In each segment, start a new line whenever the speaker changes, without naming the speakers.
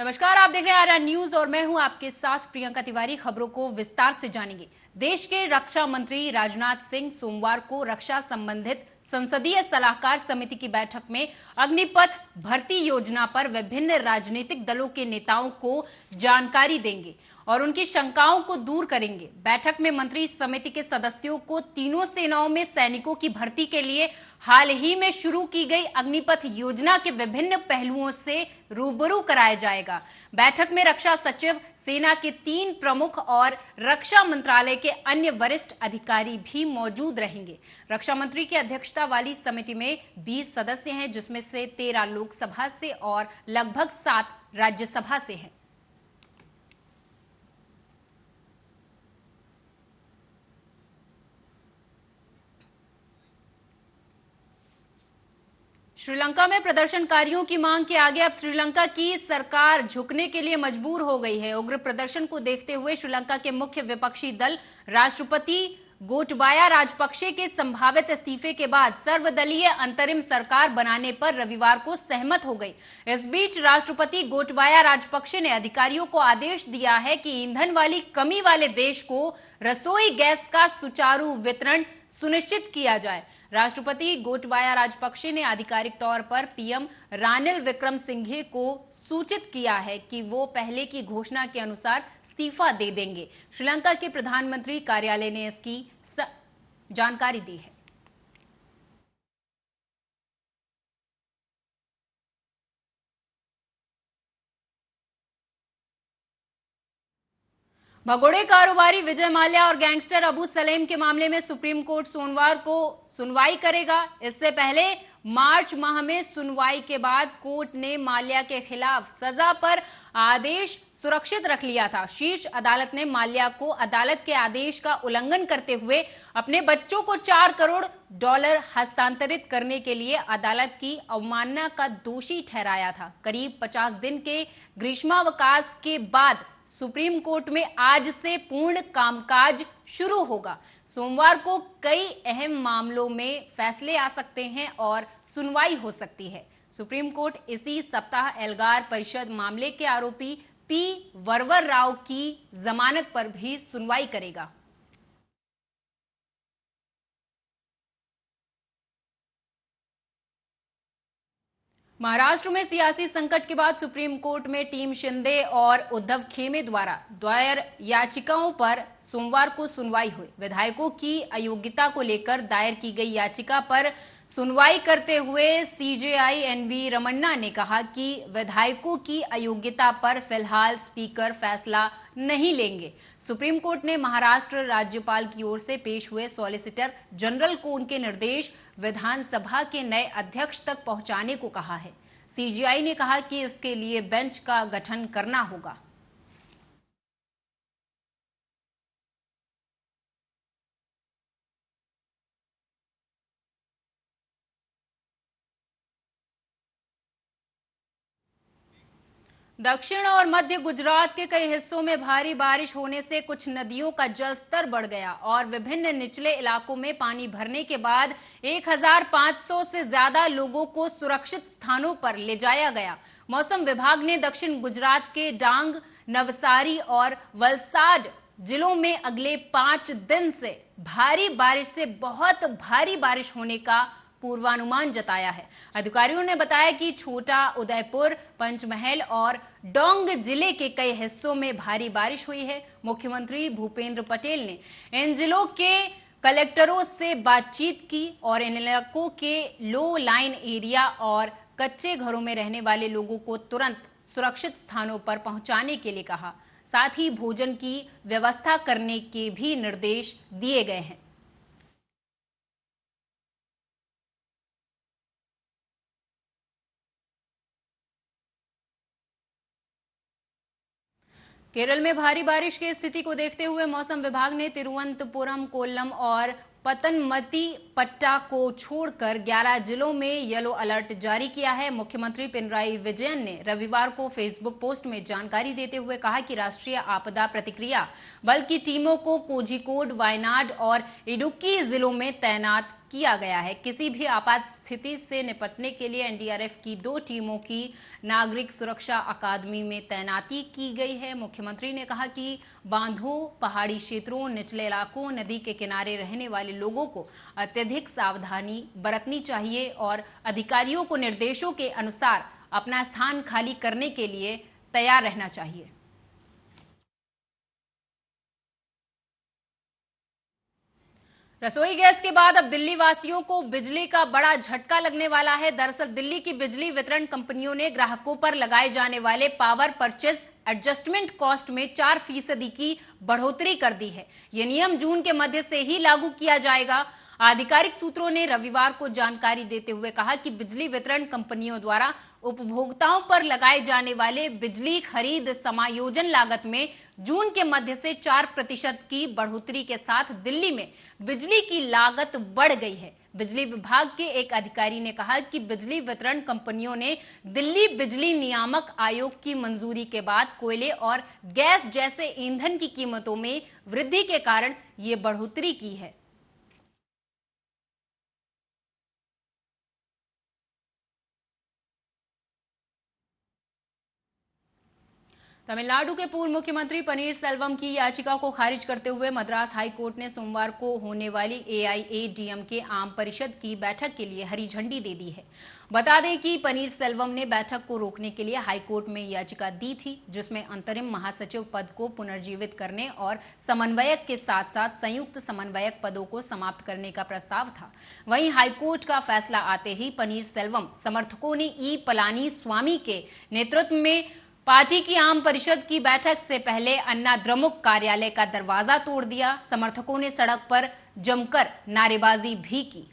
नमस्कार, आप देख रहे हैं आरआर न्यूज और मैं हूं आपके साथ प्रियंका तिवारी। खबरों को विस्तार से जानेंगे। देश के रक्षा मंत्री राजनाथ सिंह सोमवार को रक्षा संबंधित संसदीय सलाहकार समिति की बैठक में अग्निपथ भर्ती योजना पर विभिन्न राजनीतिक दलों के नेताओं को जानकारी देंगे और उनकी शंकाओं को दूर करेंगे। बैठक में मंत्री समिति के सदस्यों को तीनों सेनाओं में सैनिकों की भर्ती के लिए हाल ही में शुरू की गई अग्निपथ योजना के विभिन्न पहलुओं से रूबरू कराया जाएगा। बैठक में रक्षा सचिव, सेना के 3 प्रमुख और रक्षा मंत्रालय के अन्य वरिष्ठ अधिकारी भी मौजूद रहेंगे। रक्षा मंत्री की अध्यक्षता वाली समिति में 20 सदस्य हैं, जिसमें से 13 लोकसभा से और लगभग 7 राज्यसभा से हैं। श्रीलंका में प्रदर्शनकारियों की मांग के आगे अब श्रीलंका की सरकार झुकने के लिए मजबूर हो गई है। उग्र प्रदर्शन को देखते हुए श्रीलंका के मुख्य विपक्षी दल राष्ट्रपति गोटबाया राजपक्षे के संभावित इस्तीफे के बाद सर्वदलीय अंतरिम सरकार बनाने पर रविवार को सहमत हो गई। इस बीच राष्ट्रपति गोटबाया राजपक्षे ने अधिकारियों को आदेश दिया है कि ईंधन वाली कमी वाले देश को रसोई गैस का सुचारू वितरण सुनिश्चित किया जाए। राष्ट्रपति गोटबाया राजपक्षे ने आधिकारिक तौर पर पीएम रानिल विक्रमसिंघे को सूचित किया है कि वो पहले की घोषणा के अनुसार इस्तीफा दे देंगे। श्रीलंका के प्रधानमंत्री कार्यालय ने इसकी जानकारी दी है। भगोड़े कारोबारी विजय माल्या और गैंगस्टर अबू सलेम के मामले में सुप्रीम कोर्ट सोमवार को सुनवाई करेगा। इससे पहले मार्च माह में सुनवाई के बाद कोर्ट ने माल्या के खिलाफ सजा पर आदेश सुरक्षित रख लिया था। शीर्ष अदालत ने माल्या को अदालत के आदेश का उल्लंघन करते हुए अपने बच्चों को $4 करोड़ हस्तांतरित करने के लिए अदालत की अवमानना का दोषी ठहराया था। करीब 50 दिन के ग्रीष्मावकाश के बाद सुप्रीम कोर्ट में आज से पूर्ण कामकाज शुरू होगा। सोमवार को कई अहम मामलों में फैसले आ सकते हैं और सुनवाई हो सकती है। सुप्रीम कोर्ट इसी सप्ताह एल्गार परिषद मामले के आरोपी पी वरवर राव की जमानत पर भी सुनवाई करेगा। महाराष्ट्र में सियासी संकट के बाद सुप्रीम कोर्ट में टीम शिंदे और उद्धव खेमे द्वारा दायर याचिकाओं पर सोमवार को सुनवाई हुई। विधायकों की अयोग्यता को लेकर दायर की गई याचिका पर सुनवाई करते हुए सीजेआई एनवी रमन्ना ने कहा कि विधायकों की अयोग्यता पर फिलहाल स्पीकर फैसला नहीं लेंगे। सुप्रीम कोर्ट ने महाराष्ट्र राज्यपाल की ओर से पेश हुए सॉलिसिटर जनरल को उनके निर्देश विधानसभा के नए अध्यक्ष तक पहुंचाने को कहा है। सीजेआई ने कहा कि इसके लिए बेंच का गठन करना होगा। दक्षिण और मध्य गुजरात के कई हिस्सों में भारी बारिश होने से कुछ नदियों का जलस्तर बढ़ गया और विभिन्न निचले इलाकों में पानी भरने के बाद 1500 से ज्यादा लोगों को सुरक्षित स्थानों पर ले जाया गया। मौसम विभाग ने दक्षिण गुजरात के डांग, नवसारी और वलसाड जिलों में अगले 5 दिन से भारी बारिश से बहुत भारी बारिश होने का पूर्वानुमान जताया है। अधिकारियों ने बताया कि छोटा उदयपुर, पंचमहल और डोंग जिले के कई हिस्सों में भारी बारिश हुई है। मुख्यमंत्री भूपेंद्र पटेल ने इन जिलों के कलेक्टरों से बातचीत की और इन इलाकों के लो लाइन एरिया और कच्चे घरों में रहने वाले लोगों को तुरंत सुरक्षित स्थानों पर पहुंचाने के लिए कहा। साथ ही भोजन की व्यवस्था करने के भी निर्देश दिए गए हैं। केरल में भारी बारिश की स्थिति को देखते हुए मौसम विभाग ने तिरुवनंतपुरम, कोल्लम और पतनमतिट्टा को छोड़कर 11 जिलों में येलो अलर्ट जारी किया है। मुख्यमंत्री पिनराई विजयन ने रविवार को फेसबुक पोस्ट में जानकारी देते हुए कहा कि राष्ट्रीय आपदा प्रतिक्रिया बल की टीमों को कोझिकोड, वायनाड और इडुक्की जिलों में तैनात किया गया है। किसी भी आपात स्थिति से निपटने के लिए एनडीआरएफ की 2 टीमों की नागरिक सुरक्षा अकादमी में तैनाती की गई है। मुख्यमंत्री ने कहा कि बांधों, पहाड़ी क्षेत्रों, निचले इलाकों, नदी के किनारे रहने वाले लोगों को अत्यधिक सावधानी बरतनी चाहिए और अधिकारियों को निर्देशों के अनुसार अपना स्थान खाली करने के लिए तैयार रहना चाहिए। रसोई गैस के बाद अब दिल्ली वासियों को बिजली का बड़ा झटका लगने वाला है। दरअसल दिल्ली की बिजली वितरण कंपनियों ने ग्राहकों पर लगाए जाने वाले पावर परचेज एडजस्टमेंट कॉस्ट में 4% की बढ़ोतरी कर दी है। यह नियम जून के मध्य से ही लागू किया जाएगा। आधिकारिक सूत्रों ने रविवार को जानकारी देते हुए कहा कि बिजली वितरण कंपनियों द्वारा उपभोक्ताओं पर लगाए जाने वाले बिजली खरीद समायोजन लागत में जून के मध्य से 4% की बढ़ोतरी के साथ दिल्ली में बिजली की लागत बढ़ गई है। बिजली विभाग के एक अधिकारी ने कहा कि बिजली वितरण कंपनियों ने दिल्ली बिजली नियामक आयोग की मंजूरी के बाद कोयले और गैस जैसे ईंधन की कीमतों में वृद्धि के कारण ये बढ़ोतरी की है। तमिलनाडु के पूर्व मुख्यमंत्री पनीरसेल्वम की याचिका को खारिज करते हुए मद्रास हाई कोर्ट ने सोमवार को होने वाली एआईएडीएमके आम परिषद की बैठक के लिए हरी झंडी दे दी है। बता दें कि पनीरसेल्वम ने बैठक को रोकने के लिए हाई कोर्ट में याचिका दी थी, जिसमें अंतरिम महासचिव पद को पुनर्जीवित करने और समन्वयक के साथ साथ संयुक्त समन्वयक पदों को समाप्त करने का प्रस्ताव था। वहीं हाईकोर्ट का फैसला आते ही पनीरसेल्वम समर्थकों ने ई पलानी स्वामी के नेतृत्व में पार्टी की आम परिषद की बैठक से पहले अन्ना द्रमुक कार्यालय का दरवाजा तोड़ दिया। समर्थकों ने सड़क पर जमकर नारेबाजी भी की।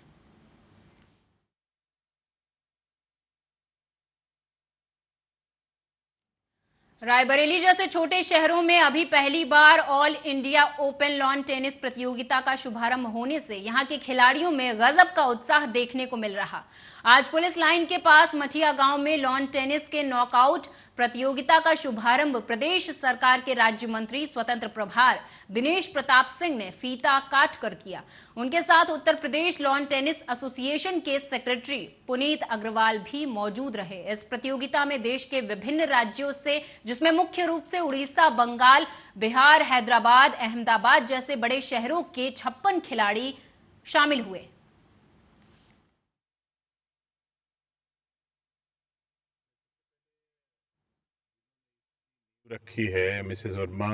रायबरेली जैसे छोटे शहरों में अभी पहली बार all India open lawn tennis प्रतियोगिता का शुभारंभ होने से यहां के खिलाड़ियों में गजब का उत्साह देखने को मिल रहा। आज पुलिस लाइन के पास मठिया गांव में लॉन टेनिस के नॉकआउट प्रतियोगिता का शुभारंभ प्रदेश सरकार के राज्य मंत्री स्वतंत्र प्रभार दिनेश प्रताप सिंह ने फीता काट कर किया। उनके साथ Uttar Pradesh lawn tennis association के सेक्रेटरी पुनीत अग्रवाल भी मौजूद रहे। इस प्रतियोगिता में देश के विभिन्न राज्यों से, जिसमें मुख्य रूप से उड़ीसा, बंगाल, बिहार, हैदराबाद, अहमदाबाद जैसे बड़े शहरों के 56 खिलाड़ी शामिल हुए।
रखी है मिसेस वर्मा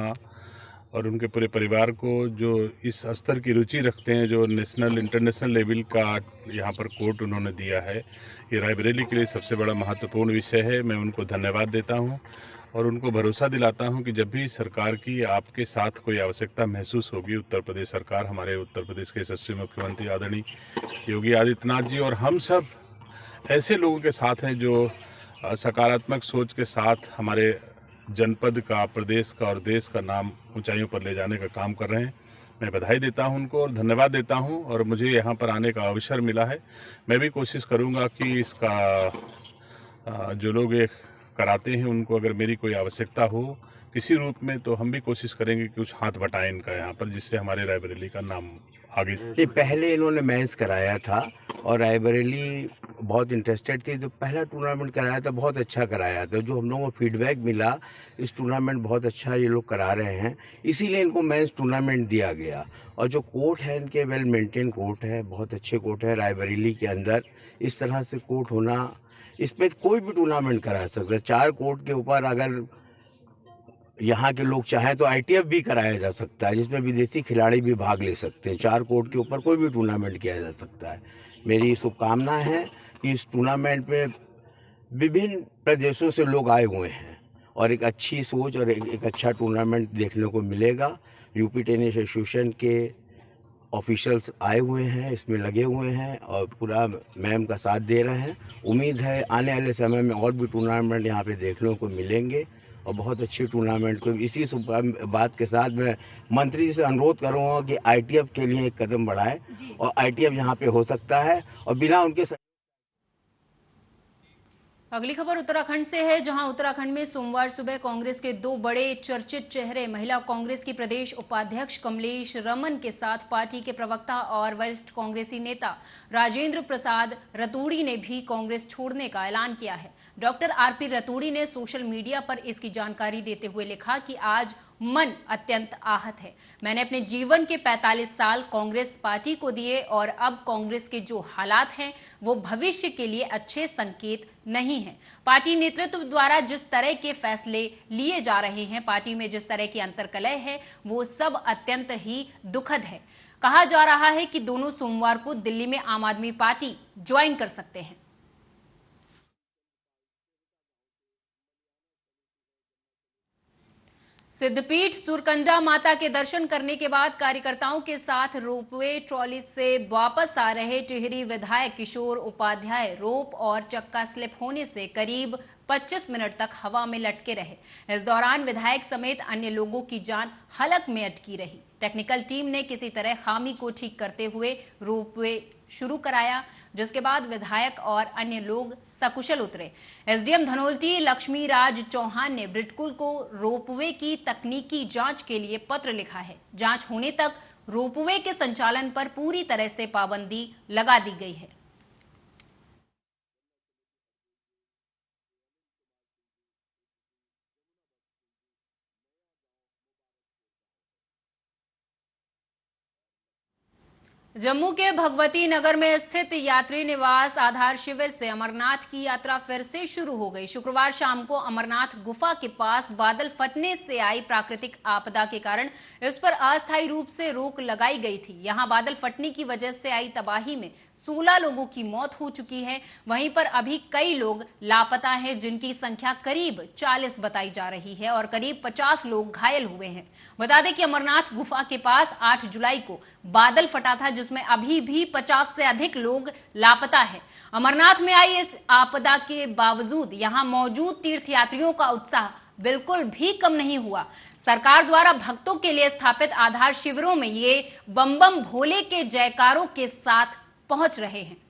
और उनके पूरे परिवार को, जो इस स्तर की रुचि रखते हैं, जो नेशनल इंटरनेशनल लेवल का यहाँ पर कोर्ट उन्होंने दिया है। ये रायबरेली के लिए सबसे बड़ा महत्वपूर्ण विषय है। मैं उनको धन्यवाद देता हूँ और उनको भरोसा दिलाता हूँ कि जब भी सरकार की आपके साथ कोई आवश्यकता महसूस होगी, उत्तर प्रदेश सरकार, हमारे उत्तर प्रदेश के यशस्वी मुख्यमंत्री आदरणीय योगी आदित्यनाथ जी और हम सब ऐसे लोगों के साथ हैं जो सकारात्मक सोच के साथ हमारे जनपद का, प्रदेश का और देश का नाम ऊंचाइयों पर ले जाने का काम कर रहे हैं। मैं बधाई देता हूं उनको और धन्यवाद देता हूं और मुझे यहां पर आने का अवसर मिला है। मैं भी कोशिश करूंगा कि इसका जो लोग ये कराते हैं उनको अगर मेरी कोई आवश्यकता हो किसी रूप में, तो हम भी कोशिश करेंगे कि कुछ हाथ बटाएं इनका यहाँ पर, जिससे हमारे रायबरेली का नाम आगे।
ये पहले इन्होंने मेंस कराया था और रायबरेली बहुत इंटरेस्टेड थी। जो पहला टूर्नामेंट कराया था बहुत अच्छा कराया था। जो हम लोगों को फीडबैक मिला, इस टूर्नामेंट बहुत अच्छा ये लोग करा रहे हैं, इसीलिए इनको मेंस टूर्नामेंट दिया गया। और जो कोर्ट है इनके वेल मेंटेन कोर्ट है, बहुत अच्छे कोर्ट है रायबरेली के अंदर। इस तरह से कोर्ट होना, इस पर कोई भी टूर्नामेंट करा सकता है। 4 कोर्ट के ऊपर अगर यहाँ के लोग चाहें तो ITF भी कराया जा सकता है, जिसमें विदेशी खिलाड़ी भी भाग ले सकते हैं। 4 कोर्ट के ऊपर कोई भी टूर्नामेंट किया जा सकता है। मेरी शुभकामना है कि इस टूर्नामेंट में विभिन्न प्रदेशों से लोग आए हुए हैं और एक अच्छी सोच और एक अच्छा टूर्नामेंट देखने को मिलेगा। यूपी टेनिस एसोसिएशन के ऑफिशियल्स आए हुए हैं, इसमें लगे हुए हैं और पूरा मैम का साथ दे रहे हैं। उम्मीद है आने वाले समय में और भी टूर्नामेंट यहाँ पे देखने को मिलेंगे और बहुत अच्छे टूर्नामेंट को। इसी बात के साथ मैं मंत्री जी से अनुरोध करूँगा कि ITF के लिए एक कदम बढ़ाए और ITF यहाँ पे हो सकता है और बिना उनके
अगली खबर उत्तराखंड से है, जहां उत्तराखंड में सोमवार सुबह कांग्रेस के दो बड़े चर्चित चेहरे महिला कांग्रेस की प्रदेश उपाध्यक्ष कमलेश रमन के साथ पार्टी के प्रवक्ता और वरिष्ठ कांग्रेसी नेता राजेंद्र प्रसाद रतूड़ी ने भी कांग्रेस छोड़ने का ऐलान किया है। डॉक्टर आरपी रतूड़ी ने सोशल मीडिया पर इसकी जानकारी देते हुए लिखा कि आज मन अत्यंत आहत है। मैंने अपने जीवन के 45 साल कांग्रेस पार्टी को दिए और अब कांग्रेस के जो हालात हैं वो भविष्य के लिए अच्छे संकेत नहीं है। पार्टी नेतृत्व द्वारा जिस तरह के फैसले लिए जा रहे हैं, पार्टी में जिस तरह की अंतर्कलह है, वो सब अत्यंत ही दुखद है। कहा जा रहा है कि दोनों सोमवार को दिल्ली में आम आदमी पार्टी ज्वाइन कर सकते हैं। सिद्धपीठ सुरकंडा माता के दर्शन करने के बाद कार्यकर्ताओं के साथ रोपवे ट्रॉली से वापस आ रहे टिहरी विधायक किशोर उपाध्याय रोप और चक्का स्लिप होने से करीब 25 मिनट तक हवा में लटके रहे। इस दौरान विधायक समेत अन्य लोगों की जान हलक में अटकी रही। टेक्निकल टीम ने किसी तरह खामी को ठीक करते हुए रोपवे शुरू कराया, जिसके बाद विधायक और अन्य लोग सकुशल उतरे। एसडीएम धनोल्टी लक्ष्मी राज चौहान ने ब्रिटकुल को रोपवे की तकनीकी जांच के लिए पत्र लिखा है। जांच होने तक रोपवे के संचालन पर पूरी तरह से पाबंदी लगा दी गई है। जम्मू के भगवती नगर में स्थित यात्री निवास आधार शिविर से अमरनाथ की यात्रा फिर से शुरू हो गई। शुक्रवार शाम को अमरनाथ गुफा के पास बादल फटने से आई प्राकृतिक आपदा के कारण इस पर अस्थायी रूप से रोक लगाई गई थी। यहां बादल फटने की वजह से आई तबाही में 16 लोगों की मौत हो चुकी है। वहीं पर अभी कई लोग लापता हैं, जिनकी संख्या करीब 40 बताई जा रही है और करीब 50 लोग घायल हुए हैं। बता दें कि अमरनाथ गुफा के पास 8 जुलाई को बादल फटा था, जिसमें अभी भी 50 से अधिक लोग लापता हैं। अमरनाथ में आई इस आपदा के बावजूद यहां मौजूद तीर्थयात्रियों का उत्साह बिल्कुल भी कम नहीं हुआ। सरकार द्वारा भक्तों के लिए स्थापित आधार शिविरों में ये बम बम भोले के जयकारों के साथ पहुंच रहे हैं।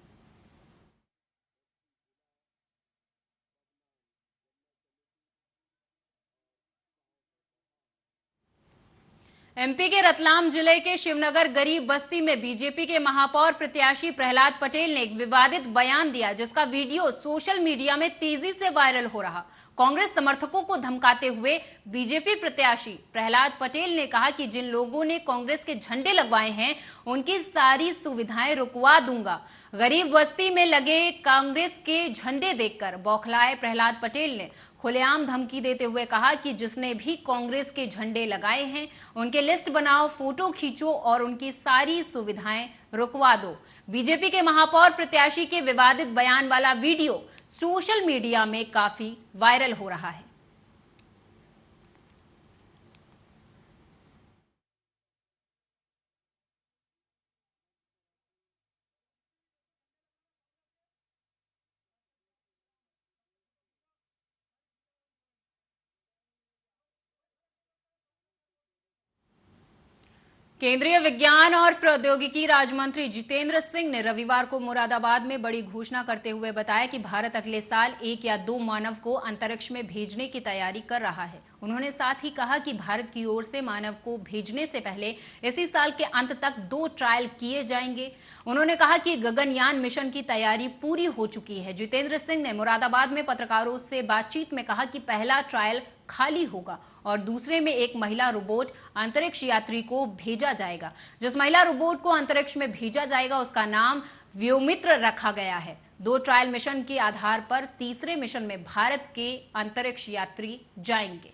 एमपी के रतलाम जिले के शिवनगर गरीब बस्ती में बीजेपी के महापौर प्रत्याशी प्रहलाद पटेल ने एक विवादित बयान दिया, जिसका वीडियो सोशल मीडिया में तेजी से वायरल हो रहा। कांग्रेस समर्थकों को धमकाते हुए बीजेपी प्रत्याशी प्रहलाद पटेल ने कहा कि जिन लोगों ने कांग्रेस के झंडे लगवाए हैं उनकी सारी सुविधाएं रुकवा दूंगा। गरीब बस्ती में लगे कांग्रेस के झंडे देखकर बौखलाए प्रहलाद पटेल ने खुलेआम धमकी देते हुए कहा कि जिसने भी कांग्रेस के झंडे लगाए हैं उनके लिस्ट बनाओ, फोटो खींचो और उनकी सारी सुविधाएं रुकवा दो। बीजेपी के महापौर प्रत्याशी के विवादित बयान वाला वीडियो सोशल मीडिया में काफी वायरल हो रहा है। केंद्रीय विज्ञान और प्रौद्योगिकी राज्य मंत्री जितेंद्र सिंह ने रविवार को मुरादाबाद में बड़ी घोषणा करते हुए बताया कि भारत अगले साल 1 या 2 मानव को अंतरिक्ष में भेजने की तैयारी कर रहा है। उन्होंने साथ ही कहा कि भारत की ओर से मानव को भेजने से पहले इसी साल के अंत तक 2 ट्रायल किए जाएंगे। उन्होंने कहा कि गगनयान मिशन की तैयारी पूरी हो चुकी है। जितेंद्र सिंह ने मुरादाबाद में पत्रकारों से बातचीत में कहा कि पहला ट्रायल खाली होगा और दूसरे में एक महिला रोबोट अंतरिक्ष यात्री को भेजा जाएगा। जिस महिला रोबोट को अंतरिक्ष में भेजा जाएगा उसका नाम व्योमित्र रखा गया है। 2 ट्रायल मिशन के आधार पर तीसरे मिशन में भारत के अंतरिक्ष यात्री जाएंगे।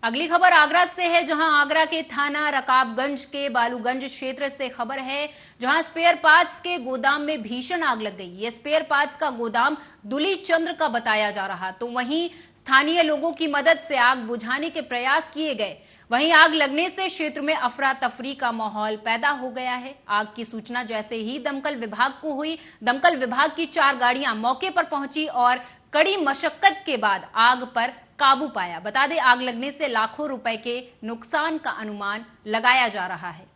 अगली खबर आगरा से है, जहां आगरा के थाना रकाबगंज के बालूगंज क्षेत्र से खबर है, जहां स्पेयर पार्ट्स के गोदाम में भीषण आग लग गई। यह स्पेयर पार्ट्स का गोदाम दुली चंद्र का बताया जा रहा, तो वहीं स्थानीय लोगों की मदद से आग बुझाने के प्रयास किए गए। वहीं आग लगने से क्षेत्र में अफरा तफरी का माहौल पैदा हो गया है। आग की सूचना जैसे ही दमकल विभाग को हुई, दमकल विभाग की 4 गाड़ियां मौके पर पहुंची और कड़ी मशक्कत के बाद आग पर काबू पाया। बता दें, आग लगने से लाखों रुपए के नुकसान का अनुमान लगाया जा रहा है।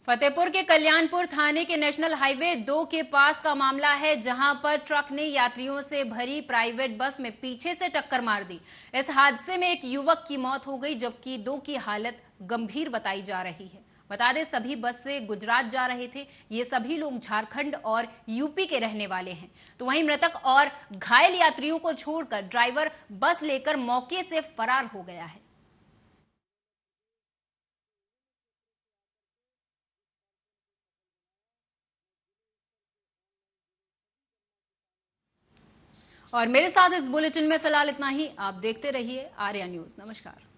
फतेहपुर के कल्याणपुर थाने के नेशनल हाईवे 2 के पास का मामला है, जहां पर ट्रक ने यात्रियों से भरी प्राइवेट बस में पीछे से टक्कर मार दी। इस हादसे में एक युवक की मौत हो गई, जबकि 2 की हालत गंभीर बताई जा रही है। बता दें, सभी बस से गुजरात जा रहे थे। ये सभी लोग झारखंड और यूपी के रहने वाले हैं। तो वहीं मृतक और घायल यात्रियों को छोड़कर ड्राइवर बस लेकर मौके से फरार हो गया है। और मेरे साथ इस बुलेटिन में फिलहाल इतना ही। आप देखते रहिए आर्या न्यूज। नमस्कार।